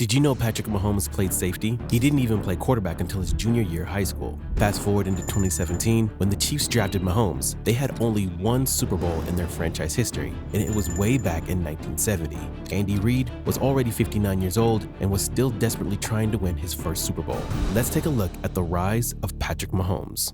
Did you know Patrick Mahomes played safety? He didn't even play quarterback until his junior year of high school. Fast forward into 2017, when the Chiefs drafted Mahomes, they had only one Super Bowl in their franchise history, and it was way back in 1970. Andy Reid was already 59 years old and was still desperately trying to win his first Super Bowl. Let's take a look at the rise of Patrick Mahomes.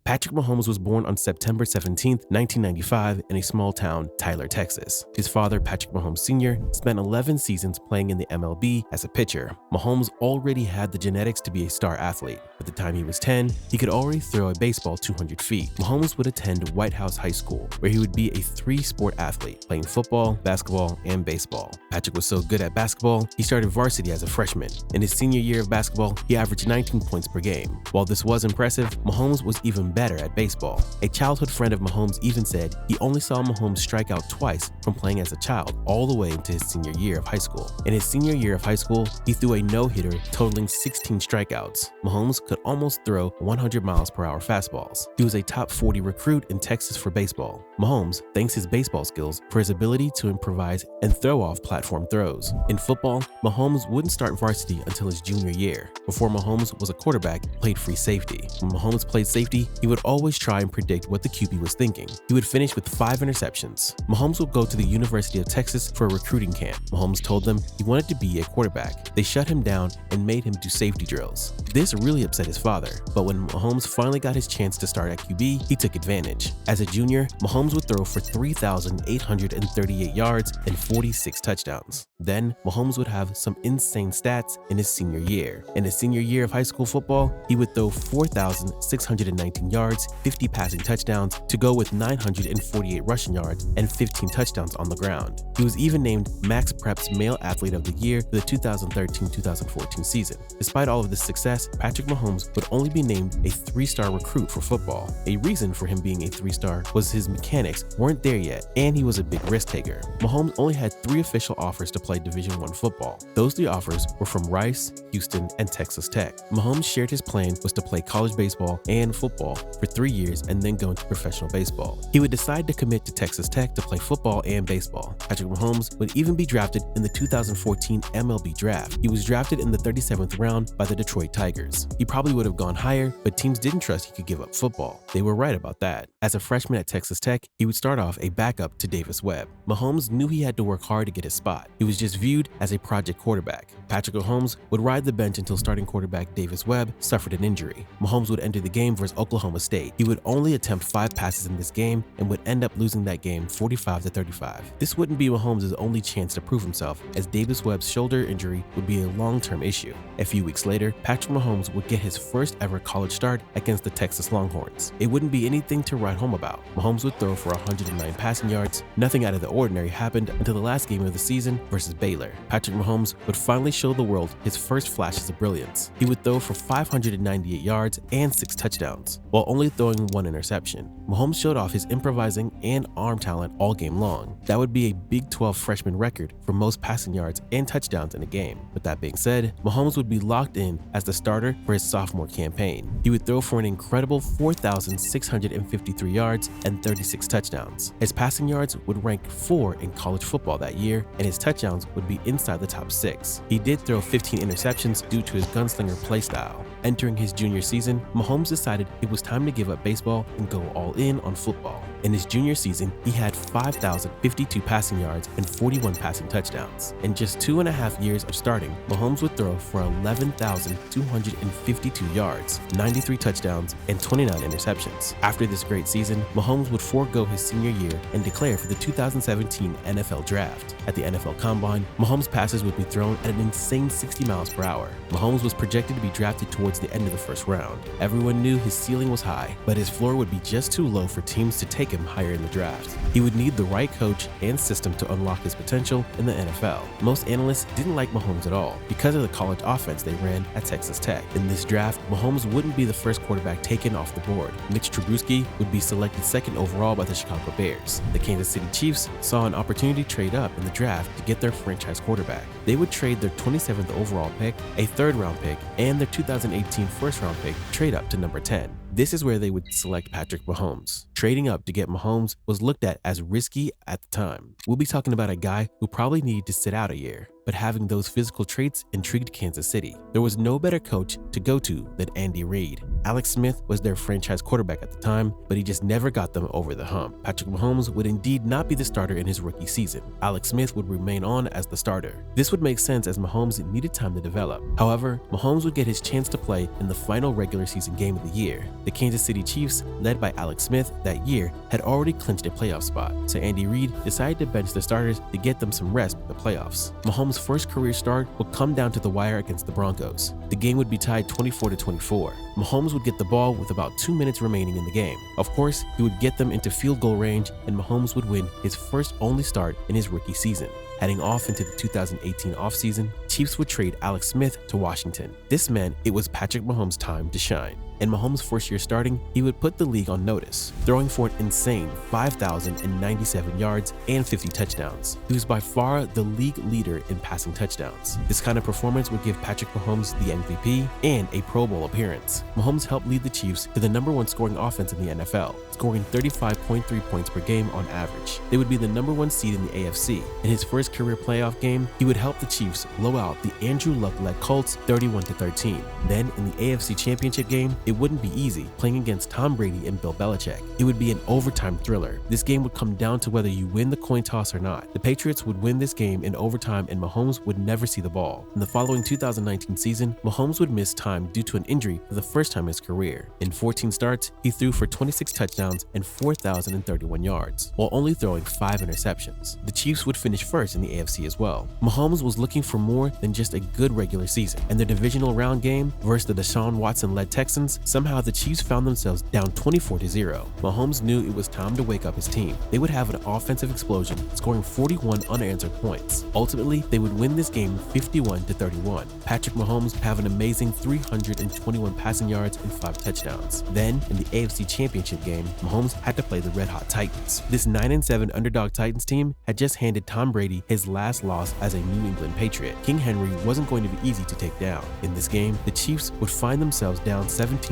Patrick Mahomes was born on September 17, 1995 in a small town, Tyler, Texas. His father, Patrick Mahomes Sr., spent 11 seasons playing in the MLB as a pitcher. Mahomes already had the genetics to be a star athlete. By the time he was 10, he could already throw a baseball 200 feet. Mahomes would attend White House High School, where he would be a three-sport athlete, playing football, basketball, and baseball. Patrick was so good at basketball, he started varsity as a freshman. In his senior year of basketball, he averaged 19 points per game. While this was impressive, Mahomes was even better at baseball. A childhood friend of Mahomes even said he only saw Mahomes strike out twice from playing as a child all the way into his senior year of high school. In his senior year of high school, he threw a no-hitter totaling 16 strikeouts. Mahomes could almost throw 100 miles per hour fastballs. He was a top 40 recruit in Texas for baseball. Mahomes thanks his baseball skills for his ability to improvise and throw off platform throws. In football, Mahomes wouldn't start varsity until his junior year. Before Mahomes was a quarterback, he played free safety. When Mahomes played safety, he would always try and predict what the QB was thinking. He would finish with 5 interceptions. Mahomes would go to the University of Texas for a recruiting camp. Mahomes told them he wanted to be a quarterback. They shut him down and made him do safety drills. This really upset his father, but when Mahomes finally got his chance to start at QB, he took advantage. As a junior, Mahomes would throw for 3,838 yards and 46 touchdowns. Then, Mahomes would have some insane stats in his senior year. In his senior year of high school football, he would throw 4,619 yards, 50 passing touchdowns, to go with 948 rushing yards and 15 touchdowns on the ground. He was even named Max Prep's Male Athlete of the Year for the 2013-2014 season. Despite all of this success, Patrick Mahomes would only be named a 3-star recruit for football. A reason for him being a 3-star was his mechanics weren't there yet, and he was a big risk taker. Mahomes only had 3 official offers to play Division I football. Those 3 offers were from Rice, Houston, and Texas Tech. Mahomes shared his plan was to play college baseball and football for 3 years and then go into professional baseball. He would decide to commit to Texas Tech to play football and baseball. Patrick Mahomes would even be drafted in the 2014 MLB draft. He was drafted in the 37th round by the Detroit Tigers. He probably would have gone higher, but teams didn't trust he could give up football. They were right about that. As a freshman at Texas Tech, he would start off a backup to Davis Webb. Mahomes knew he had to work hard to get his spot. He was just viewed as a project quarterback. Patrick Mahomes would ride the bench until starting quarterback Davis Webb suffered an injury. Mahomes would enter the game versus Oklahoma State. He would only attempt 5 passes in this game and would end up losing that game 45-35. This wouldn't be Mahomes' only chance to prove himself, as Davis Webb's shoulder injury would be a long-term issue. A few weeks later, Patrick Mahomes would get his first ever college start against the Texas Longhorns. It wouldn't be anything to write home about. Mahomes would throw for 109 passing yards. Nothing out of the ordinary happened until the last game of the season versus Baylor. Patrick Mahomes would finally show the world his first flashes of brilliance. He would throw for 598 yards and 6 touchdowns, while only throwing 1 interception. Mahomes showed off his improvising and arm talent all game long. That would be a Big 12 freshman record for most passing yards and touchdowns in a game. With that being said, Mahomes would be locked in as the starter for his sophomore campaign. He would throw for an incredible 4,653 yards and 36 touchdowns. His passing yards would rank 4 in college football that year, and his touchdowns would be inside the top 6. He did throw 15 interceptions due to his gunslinger play style. Entering his junior season, Mahomes decided it was time to give up baseball and go all in on football. In his junior season, he had 5,052 passing yards and 41 passing touchdowns. In just 2.5 years of starting, Mahomes would throw for 11,252 yards, 93 touchdowns, and 29 interceptions. After this great season, Mahomes would forego his senior year and declare for the 2017 NFL Draft. At the NFL Combine, Mahomes' passes would be thrown at an insane 60 miles per hour. Mahomes was projected to be drafted towards the end of the first round. Everyone knew his ceiling was high, but his floor would be just too low for teams to take him higher in the draft. He would need the right coach and system to unlock his potential in the NFL. Most analysts didn't like Mahomes at all because of the college offense they ran at Texas Tech. In this draft, Mahomes wouldn't be the first quarterback taken off the board. Mitch Trubisky would be selected 2nd overall by the Chicago Bears. The Kansas City Chiefs saw an opportunity to trade up in the draft to get their franchise quarterback. They would trade their 27th overall pick, a 3rd-round pick, and their 2018 first-round pick trade up to number 10. This is where they would select Patrick Mahomes. Trading up to get Mahomes was looked at as risky at the time. We'll be talking about a guy who probably needed to sit out a year, but having those physical traits intrigued Kansas City. There was no better coach to go to than Andy Reid. Alex Smith was their franchise quarterback at the time, but he just never got them over the hump. Patrick Mahomes would indeed not be the starter in his rookie season. Alex Smith would remain on as the starter. This would make sense as Mahomes needed time to develop. However, Mahomes would get his chance to play in the final regular season game of the year. The Kansas City Chiefs, led by Alex Smith that year, had already clinched a playoff spot, so Andy Reid decided to bench the starters to get them some rest for the playoffs. Mahomes' first career start would come down to the wire against the Broncos. The game would be tied 24-24. Mahomes would get the ball with about 2 minutes remaining in the game. Of course, he would get them into field goal range, and Mahomes would win his first only start in his rookie season. Heading off into the 2018 offseason, Chiefs would trade Alex Smith to Washington. This meant it was Patrick Mahomes' time to shine. In Mahomes' first year starting, he would put the league on notice, throwing for an insane 5,097 yards and 50 touchdowns. He was by far the league leader in passing touchdowns. This kind of performance would give Patrick Mahomes the MVP and a Pro Bowl appearance. Mahomes helped lead the Chiefs to the #1 scoring offense in the NFL, scoring 35.3 points per game on average. They would be the #1 seed in the AFC. In his first career playoff game, he would help the Chiefs blow out the Andrew Luck-led Colts 31-13. Then in the AFC Championship game, it wouldn't be easy playing against Tom Brady and Bill Belichick. It would be an overtime thriller. This game would come down to whether you win the coin toss or not. The Patriots would win this game in overtime and Mahomes would never see the ball. In the following 2019 season, Mahomes would miss time due to an injury for the first time in his career. In 14 starts, he threw for 26 touchdowns and 4,031 yards, while only throwing 5 interceptions. The Chiefs would finish first in the AFC as well. Mahomes was looking for more than just a good regular season, and the divisional round game versus the Deshaun Watson-led Texans, somehow the Chiefs found themselves down 24-0. Mahomes knew it was time to wake up his team. They would have an offensive explosion, scoring 41 unanswered points. Ultimately, they would win this game 51-31. Patrick Mahomes would have an amazing 321 passing yards and 5 touchdowns. Then, in the AFC Championship game, Mahomes had to play the red-hot Titans. This 9-7 underdog Titans team had just handed Tom Brady his last loss as a New England Patriot. King Henry wasn't going to be easy to take down. In this game, the Chiefs would find themselves down 17-7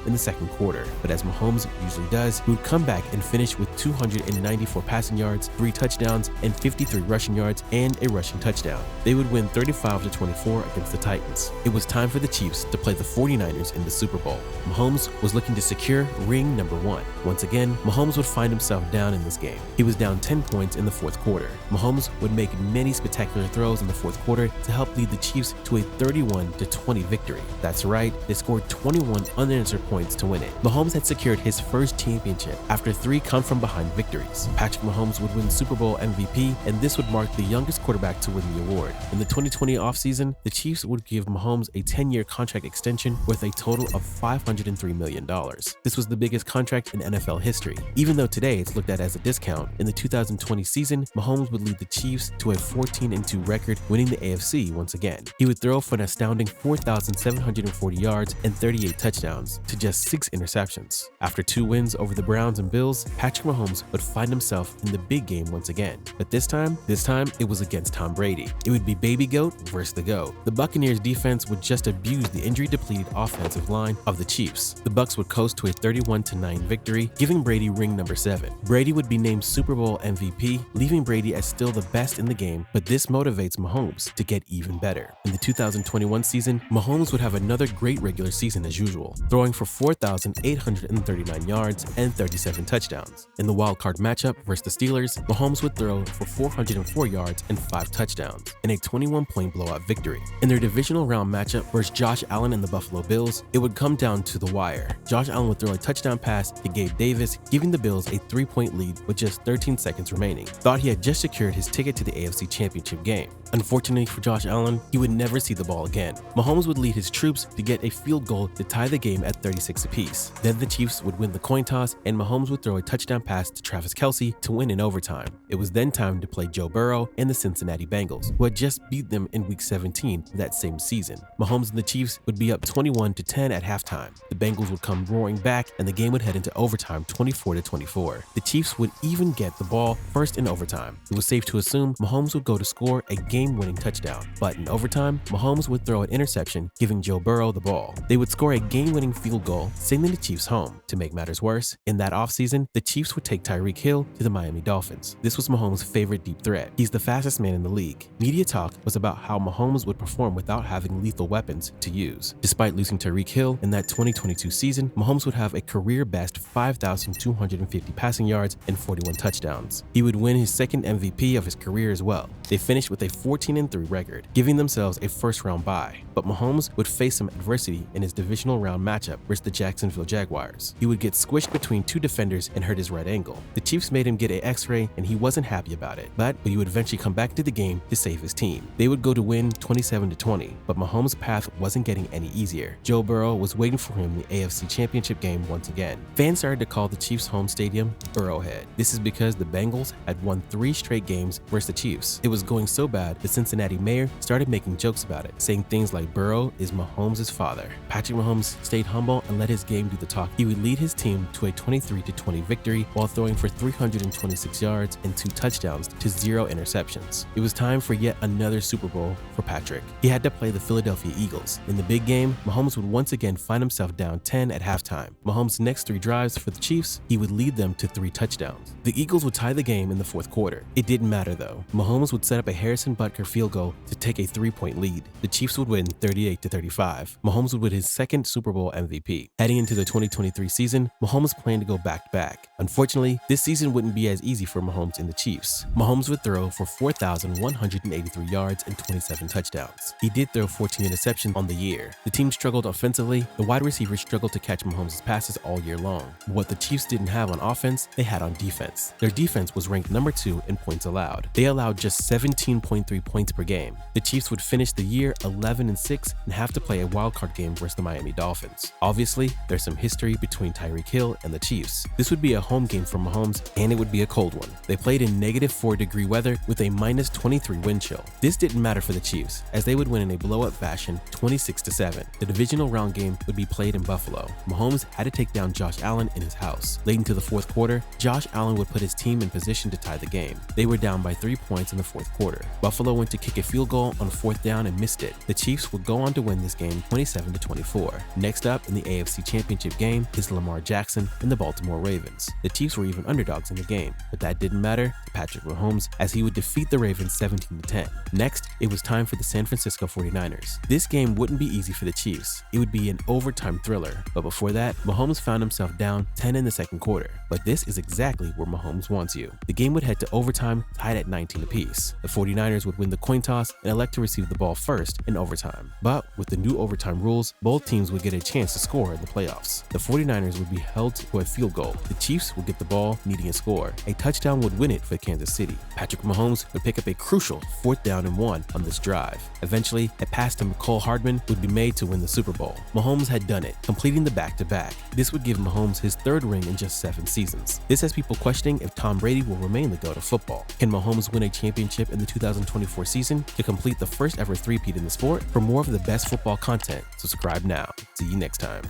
in the second quarter, but as Mahomes usually does, he would come back and finish with 294 passing yards, 3 touchdowns, and 53 rushing yards and a rushing touchdown. They would win 35-24 against the Titans. It was time for the Chiefs to play the 49ers in the Super Bowl. Mahomes was looking to secure ring #1. Once again, Mahomes would find himself down in this game. He was down 10 points in the fourth quarter. Mahomes would make many spectacular throws in the fourth quarter to help lead the Chiefs to a 31-20 victory. That's right, they scored 21 unanswered points to win it. Mahomes had secured his first championship after 3 come-from-behind victories. Patrick Mahomes would win Super Bowl MVP, and this would mark the youngest quarterback to win the award. In the 2020 offseason, the Chiefs would give Mahomes a 10-year contract extension worth a total of $503 million. This was the biggest contract in NFL history. Even though today it's looked at as a discount, in the 2020 season, Mahomes would lead the Chiefs to a 14-2 record, winning the AFC once again. He would throw for an astounding 4,740 yards and 38 touchdowns to just 6 interceptions. After 2 wins over the Browns and Bills, Patrick Mahomes would find himself in the big game once again. But this time it was against Tom Brady. It would be Baby Goat versus the GOAT. The Buccaneers defense would just abuse the injury-depleted offensive line of the Chiefs. The Bucs would coast to a 31-9 victory, giving Brady ring #7. Brady would be named Super Bowl MVP, leaving Brady as still the best in the game, but this motivates Mahomes to get even better. In the 2021 season, Mahomes would have another great regular season as usual, throwing for 4,839 yards and 37 touchdowns. In the wildcard matchup versus the Steelers, Mahomes would throw for 404 yards and 5 touchdowns in a 21-point blowout victory. In their divisional round matchup versus Josh Allen and the Buffalo Bills, it would come down to the wire. Josh Allen would throw a touchdown pass to Gabe Davis, giving the Bills a 3-point lead with just 13 seconds remaining. Thought he had just secured his ticket to the AFC Championship game. Unfortunately for Josh Allen, he would never see the ball again. Mahomes would lead his troops to get a field goal to tie the game at 36 apiece. Then the Chiefs would win the coin toss, and Mahomes would throw a touchdown pass to Travis Kelce to win in overtime. It was then time to play Joe Burrow and the Cincinnati Bengals, who had just beat them in Week 17 that same season. Mahomes and the Chiefs would be up 21-10 at halftime. The Bengals would come roaring back, and the game would head into overtime 24-24. The Chiefs would even get the ball first in overtime. It was safe to assume Mahomes would go to score a game-winning touchdown. touchdown. But in overtime, Mahomes would throw an interception, giving Joe Burrow the ball. They would score a game-winning field goal, sending the Chiefs home. To make matters worse, in that offseason, the Chiefs would take Tyreek Hill to the Miami Dolphins. This was Mahomes' favorite deep threat. He's the fastest man in the league. Media talk was about how Mahomes would perform without having lethal weapons to use. Despite losing Tyreek Hill in that 2022 season, Mahomes would have a career-best 5,250 passing yards and 41 touchdowns. He would win his second MVP of his career as well. They finished with a 14-3 record, giving themselves a first-round bye. But Mahomes would face some adversity in his divisional round matchup versus the Jacksonville Jaguars. He would get squished between two defenders and hurt his right ankle. The Chiefs made him get an x-ray and he wasn't happy about it, but he would eventually come back to the game to save his team. They would go to win 27-20, but Mahomes' path wasn't getting any easier. Joe Burrow was waiting for him in the AFC Championship game once again. Fans started to call the Chiefs' home stadium Burrowhead. This is because the Bengals had won 3 straight games versus the Chiefs. It was going so bad, the Cincinnati mayor started making jokes about it, saying things like Burrow is Mahomes' father. Patrick Mahomes stayed humble and let his game do the talk. He would lead his team to a 23-20 victory while throwing for 326 yards and 2 touchdowns to 0 interceptions. It was time for yet another Super Bowl for Patrick. He had to play the Philadelphia Eagles. In the big game, Mahomes would once again find himself down 10 at halftime. Mahomes' next 3 drives for the Chiefs, he would lead them to 3 touchdowns. The Eagles would tie the game in the 4th quarter. It didn't matter though. Mahomes would set up a Harrison Butker field goal to take a 3-point lead. The Chiefs would win 38-35. Mahomes would win his second Super Bowl MVP. Heading into the 2023 season, Mahomes planned to go back-to-back. Unfortunately, this season wouldn't be as easy for Mahomes and the Chiefs. Mahomes would throw for 4,183 yards and 27 touchdowns. He did throw 14 interceptions on the year. The team struggled offensively. The wide receivers struggled to catch Mahomes' passes all year long. What the Chiefs didn't have on offense, they had on defense. Their defense was ranked number 2 in points allowed. They allowed just 17.3 points per game. The Chiefs would finish the year 11-6 and have to play a wildcard game versus the Miami Dolphins. Obviously, there's some history between Tyreek Hill and the Chiefs. This would be a home game for Mahomes, and it would be a cold one. They played in -4-degree weather with a -23 wind chill. This didn't matter for the Chiefs, as they would win in a blow-up fashion 26-7. The divisional round game would be played in Buffalo. Mahomes had to take down Josh Allen in his house. Late into the 4th quarter, Josh Allen would put his team in position to tie the game. They were down by 3 points in the 4th quarter. Buffalo went to kick a field goal on 4th down and missed it. The Chiefs would go on to win this game 27-24. Next up in the AFC Championship game is Lamar Jackson and the Baltimore Ravens. The Chiefs were even underdogs in the game, but that didn't matter to Patrick Mahomes as he would defeat the Ravens 17-10. Next, it was time for the San Francisco 49ers. This game wouldn't be easy for the Chiefs. It would be an overtime thriller, but before that, Mahomes found himself down 10 in the 2nd quarter. But this is exactly where Mahomes wants you. The game would head to overtime, tied at 19 apiece. The 49ers would win the coin toss and elect to receive the ball first in overtime. But with the new overtime rules, both teams would get a chance to score in the playoffs. The 49ers would be held to a field goal. The Chiefs would get the ball, needing a score. A touchdown would win it for Kansas City. Patrick Mahomes would pick up a crucial 4th down and 1 on this drive. Eventually, a pass to Mecole Hardman would be made to win the Super Bowl. Mahomes had done it, completing the back-to-back. This would give Mahomes his 3rd ring in just 7 seasons. This has people questioning if Tom Brady will remain the GOAT of football. Can Mahomes win a championship in the 2024 season to complete the first ever 3-peat in the sport? For more of the best football content, subscribe now. See you next time.